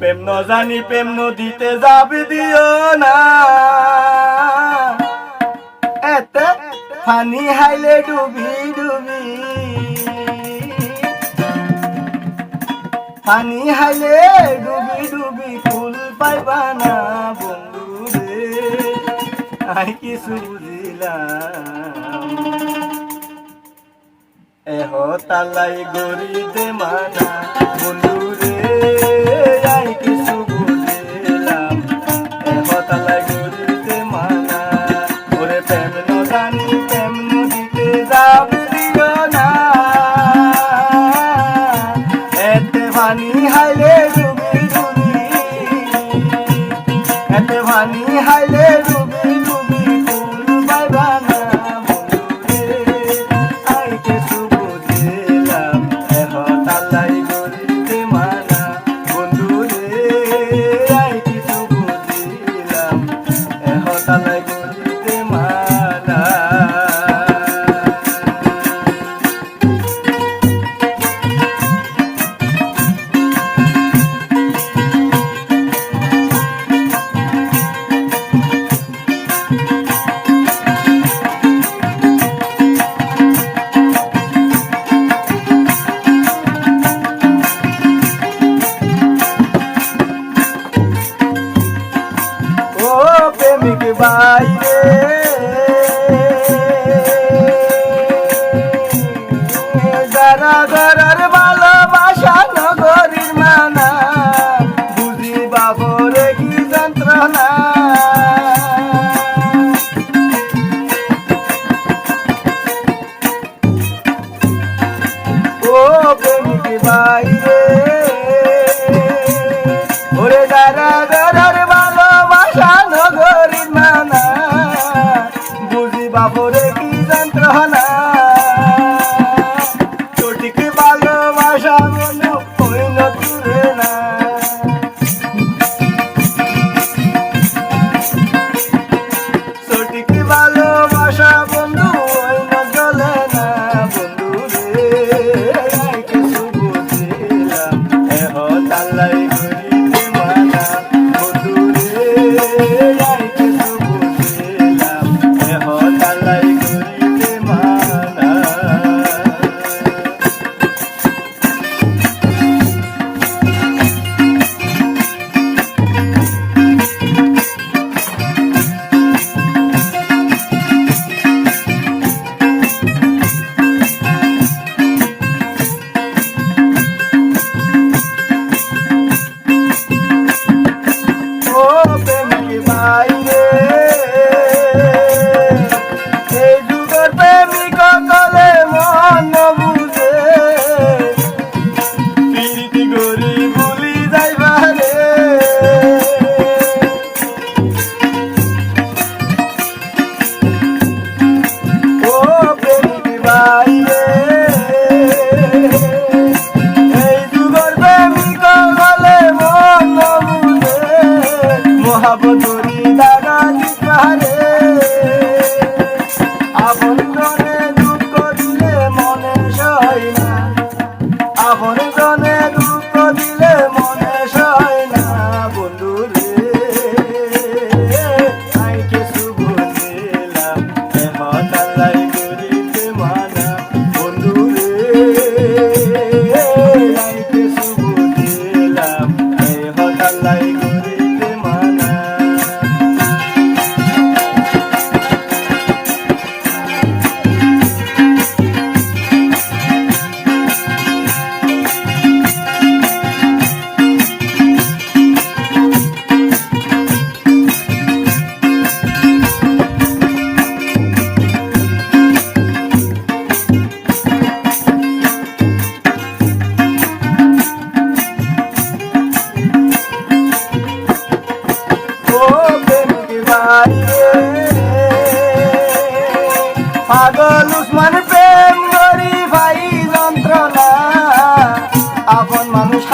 প্রেম ন জানি প্রেম নদীতে যাবি দিও না, এতে পানি হাইলে ডুবি ডুবি, পানি হাইলে ডুবি ডুবি ফুল পাইবা না বন্ধু রে, আই কিছু বুঝিলাম এহ তালাই গরিতে মানা বন্ধু রে, আই কিছু বুঝিলাম এহ তালাই গরিতে মানা। ওরে প্রেম ন জানি প্রেম নদীতে যাবি দিও না, এতে পানি হাইলে ডুবি ডুবি, এতে পানি হাইলে ডুবি ডুবি ফুল পাইবা না বন্ধু রে, আই কিছু বুঝিলাম এহ তালাই গরিতে মানা বন্ধু রে, আই কিছু বুঝিলাম এহ তালাই গরিতে মানা। ও প্রেমিক বাইরে যারা গরার ভালোবাসা নগরীর মানা, বুঝি বাবরে কি যন্ত্রণা, ও প্রেমিক বাইরে ওরে যারা গরার ভালোবাসা নগরীর মানা, বুঝি বাবরে কি যন্ত্রণা, সঠিক ভালোবাসা বন্ধু ওই নতুরে না, সঠিক ভালোবাসা বন্ধু ওই নজলে না বন্ধু রে, আই কিছু বুঝিলাম এহ তালাই গরিতে মানা বন্ধু রে, আই কিছু বুঝিলাম এহ তালাই গরিতে মানা। ও প্রেমিক বাইরে এই যুগের প্রেমিক কলে মন বুঝে, প্রীতি গরি ভুলি যাইবা রে, ও প্রেমিক বাইরে এই যুগের প্রেমিক কলে মন বুঝে, মহাবতরি দাদা দিবারে, আপন জনে দুঃখ দিলে মনে সয় না, আপন জনে দুঃখ দিলে মনে সয় না বন্ধু রে, আই কিছু বুঝিলাম এহ তালাই গরিতে মানা বন্ধু রে, আই কিছু বুঝিলাম এহ তালাই গরিতে মানা। ও প্রেমিক বাইরে পাগল উসমান প্রেম করি ভাই যন্ত্রণা, আপন মানুষ